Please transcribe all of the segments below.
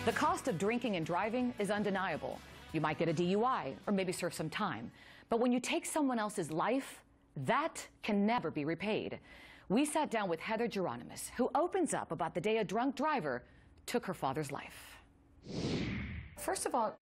The cost of drinking and driving is undeniable. You might get a DUI or maybe serve some time. But when you take someone else's life, that can never be repaid. We sat down with Heather Geronemus, who opens up about the day a drunk driver took her father's life. First of all,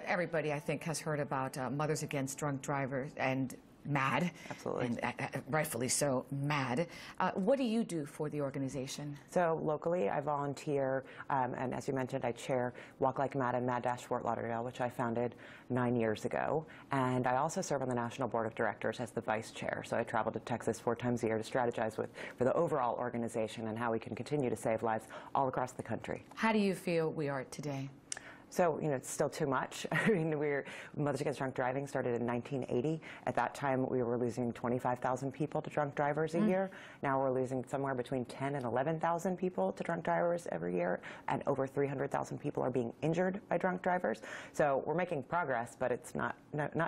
everybody, I think, has heard about Mothers Against Drunk Drivers and MADD. Absolutely. And rightfully so, MADD. What do you do for the organization? So locally, I volunteer, and as you mentioned, I chair Walk Like MADD and MADD Fort Lauderdale, which I founded 9 years ago. And I also serve on the National Board of Directors as the vice chair. So I travel to Texas 4 times a year to strategize for the overall organization and how we can continue to save lives all across the country. How do you feel we are today? So, you know, it's still too much. I mean, Mothers Against Drunk Driving started in 1980. At that time, we were losing 25,000 people to drunk drivers a year. Now we're losing somewhere between 10 and 11,000 people to drunk drivers every year, and over 300,000 people are being injured by drunk drivers. So we're making progress, but it's not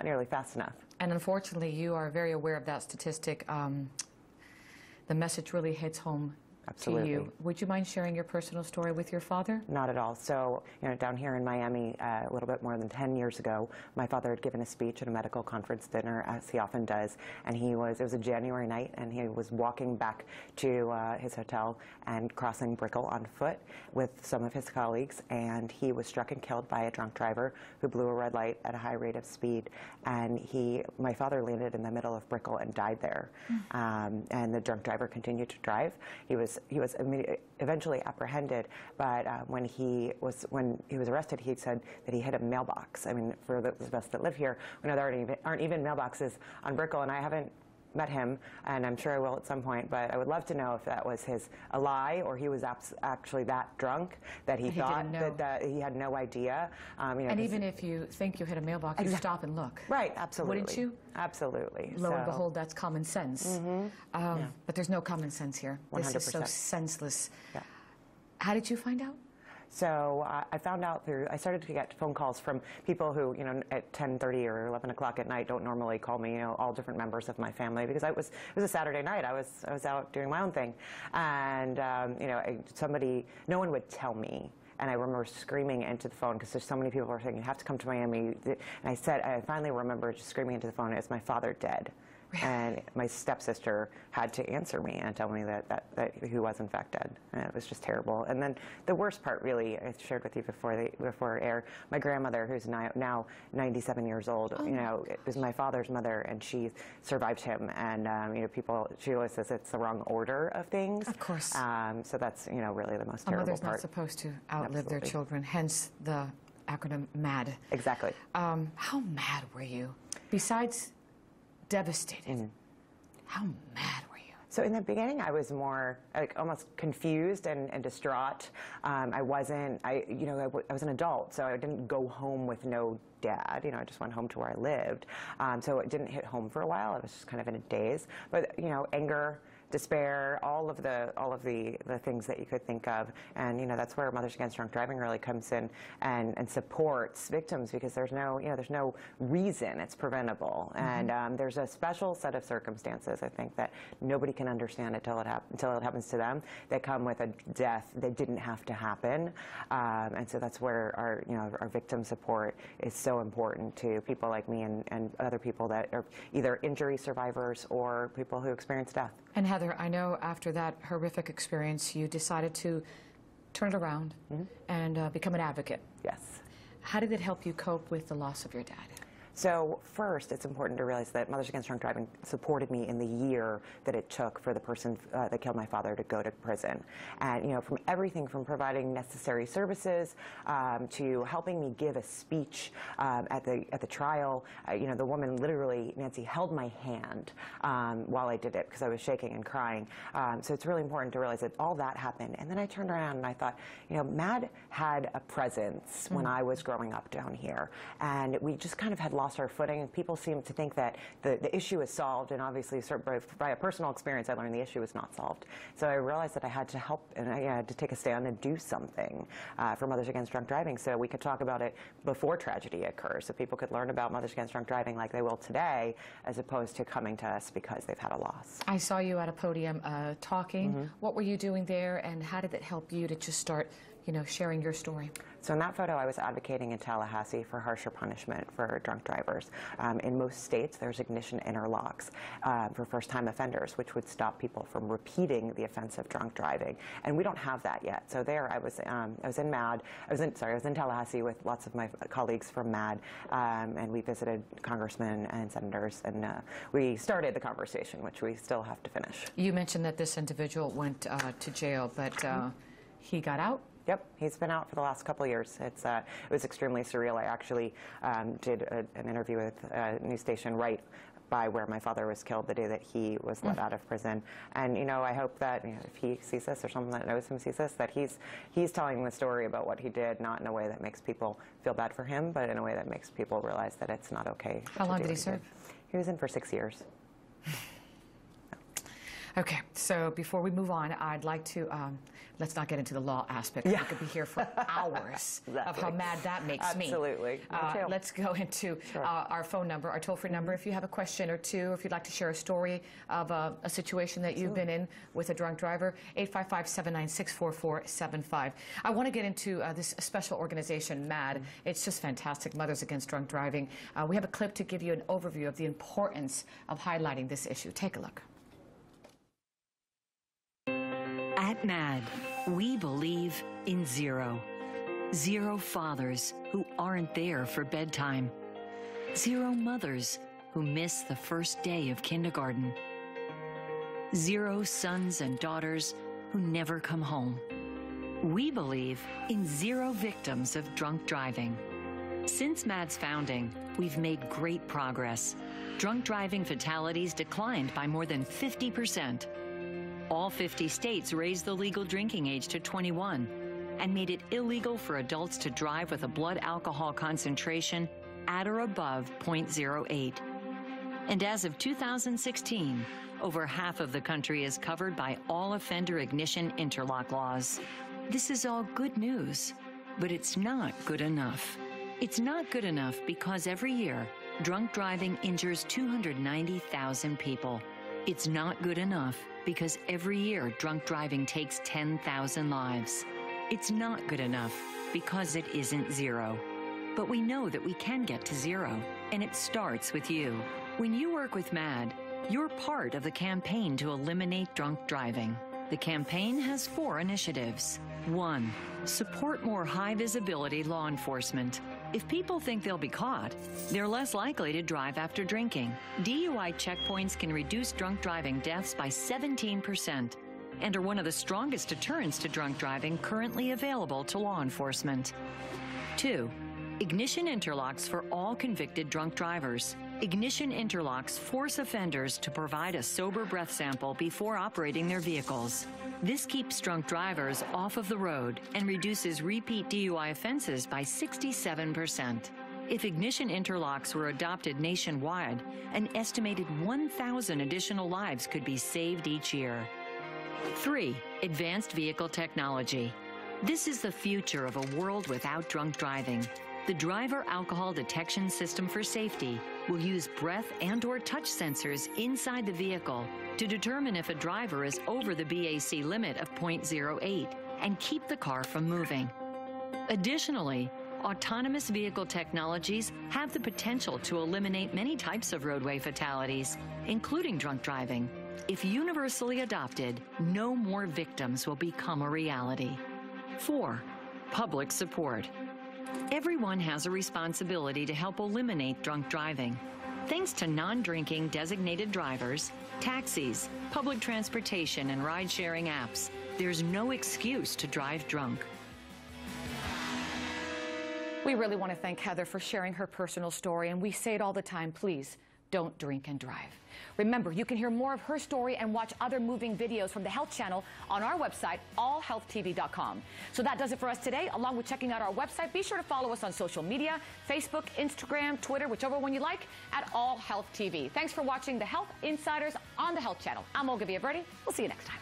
nearly fast enough. And unfortunately, you are very aware of that statistic. The message really hits home. Absolutely. To you. Would you mind sharing your personal story with your father? Not at all. So, you know, down here in Miami, a little bit more than 10 years ago, my father had given a speech at a medical conference dinner, as he often does, and it was a January night, and he was walking back to his hotel and crossing Brickell on foot with some of his colleagues, and he was struck and killed by a drunk driver who blew a red light at a high rate of speed, and my father landed in the middle of Brickell and died there. And the drunk driver continued to drive. He was eventually apprehended, but when he was arrested, he said that he hit a mailbox. I mean, for those of us that live here, we know there aren't even mailboxes on Brickell, and I haven't met him, and I'm sure I will at some point, but I would love to know if that was a lie, or he was actually that drunk that he thought that he had no idea. You know, and even if you think you hit a mailbox, you stop and look. Right, absolutely. Wouldn't you? Absolutely. Lo and behold, that's common sense. But there's no common sense here. 100%. This is so senseless. Yeah. How did you find out? So I found out I started to get phone calls from people who, you know, at 10:30 or 11 o'clock at night don't normally call me, you know, all different members of my family, because it was a Saturday night. I was out doing my own thing. And, you know, no one would tell me. And I remember screaming into the phone, because there's so many people who were saying, you have to come to Miami. And I finally remember just screaming into the phone, is my father dead? And my stepsister had to answer me and tell me that he was in fact dead. And it was just terrible. And then the worst part, really, I shared with you before air, my grandmother, who's now 97 years old, you know, it was my father's mother, and she survived him. And you know, she always says it's the wrong order of things. Of course. So that's, you know, really the most terrible part. A mother's not supposed to outlive their children, hence the acronym MADD. Exactly. How mad were you? Besides devastated. How mad were you? So in the beginning, I was more like almost confused and distraught. I was an adult, so I didn't go home with no dad. You know, I just went home to where I lived. So it didn't hit home for a while. I was just kind of in a daze. But you know, anger, despair, all of the things that you could think of. And you know, that's where Mothers Against Drunk Driving really comes in and supports victims, because there's no reason. It's preventable. And there's a special set of circumstances, I think, that nobody can understand until it happens to them. They come with a death that didn't have to happen. And so that's where our victim support is so important to people like me and other people that are either injury survivors or people who experience death. And Heather, I know after that horrific experience, you decided to turn it around and become an advocate. Yes. How did it help you cope with the loss of your dad? So first, it's important to realize that Mothers Against Drunk Driving supported me in the year that it took for the person that killed my father to go to prison. And you know, from everything from providing necessary services to helping me give a speech at the trial. You know, the woman literally, Nancy, held my hand while I did it, because I was shaking and crying. So it's really important to realize that all that happened. And then I turned around and I thought, you know, MADD had a presence when I was growing up down here, and we just kind of had lost our footing. People seem to think that the issue is solved, and obviously by a personal experience I learned the issue was not solved. So I realized that I had to help, and I had to take a stand and do something for Mothers Against Drunk Driving, so we could talk about it before tragedy occurs, so people could learn about Mothers Against Drunk Driving like they will today, as opposed to coming to us because they've had a loss. I saw you at a podium talking. What were you doing there, and how did it help you to just start, sharing your story? So in that photo, I was advocating in Tallahassee for harsher punishment for drunk drivers. In most states, there's ignition interlocks for first-time offenders, which would stop people from repeating the offense of drunk driving. And we don't have that yet. So there, I was in MADD. I was in Tallahassee with lots of my colleagues from MADD, and we visited congressmen and senators, and we started the conversation, which we still have to finish. You mentioned that this individual went to jail, but he got out? Yep, he's been out for the last couple of years. It was extremely surreal. I actually did an interview with a news station right by where my father was killed the day that he was let out of prison. And I hope that if he sees this, or someone that knows him sees this, that he's telling the story about what he did, not in a way that makes people feel bad for him, but in a way that makes people realize that it's not okay. How long did he serve? He was in for 6 years. Okay, so before we move on, I'd like to, let's not get into the law aspect. Yeah. We could be here for hours of how mad that makes me. Absolutely. Let's go into our phone number, our toll-free number. If you have a question or two, if you'd like to share a story of a situation that you've been in with a drunk driver, 855-796-4475. I want to get into this special organization, MADD. It's just fantastic, Mothers Against Drunk Driving. We have a clip to give you an overview of the importance of highlighting this issue. Take a look. At MADD, we believe in zero. Zero fathers who aren't there for bedtime. Zero mothers who miss the first day of kindergarten. Zero sons and daughters who never come home. We believe in zero victims of drunk driving. Since MADD's founding, we've made great progress. Drunk driving fatalities declined by more than 50%. All 50 states raised the legal drinking age to 21 and made it illegal for adults to drive with a blood alcohol concentration at or above 0.08. And as of 2016, over half of the country is covered by all offender ignition interlock laws. This is all good news, but it's not good enough. It's not good enough because every year, drunk driving injures 290,000 people. It's not good enough because every year drunk driving takes 10,000 lives. It's not good enough because it isn't zero. But we know that we can get to zero, and it starts with you. When you work with MADD, you're part of the campaign to eliminate drunk driving. The campaign has 4 initiatives. 1, support more high-visibility law enforcement. If people think they'll be caught, they're less likely to drive after drinking. DUI checkpoints can reduce drunk driving deaths by 17% and are one of the strongest deterrents to drunk driving currently available to law enforcement. 2, ignition interlocks for all convicted drunk drivers. Ignition interlocks force offenders to provide a sober breath sample before operating their vehicles. This keeps drunk drivers off of the road and reduces repeat DUI offenses by 67%. If ignition interlocks were adopted nationwide, an estimated 1,000 additional lives could be saved each year. 3, advanced vehicle technology. This is the future of a world without drunk driving. The driver alcohol detection system for safety will use breath and/or touch sensors inside the vehicle to determine if a driver is over the BAC limit of 0.08 and keep the car from moving. Additionally, autonomous vehicle technologies have the potential to eliminate many types of roadway fatalities, including drunk driving. If universally adopted, no more victims will become a reality. 4, public support. Everyone has a responsibility to help eliminate drunk driving. Thanks to non-drinking designated drivers, taxis, public transportation, and ride-sharing apps, there's no excuse to drive drunk. We really want to thank Heather for sharing her personal story, and we say it all the time, please, don't drink and drive. Remember, you can hear more of her story and watch other moving videos from the Health Channel on our website, allhealthtv.com. So that does it for us today. Along with checking out our website, be sure to follow us on social media, Facebook, Instagram, Twitter, whichever one you like, at All Health TV. Thanks for watching the Health Insiders on the Health Channel. I'm Olga Villaverdi. We'll see you next time.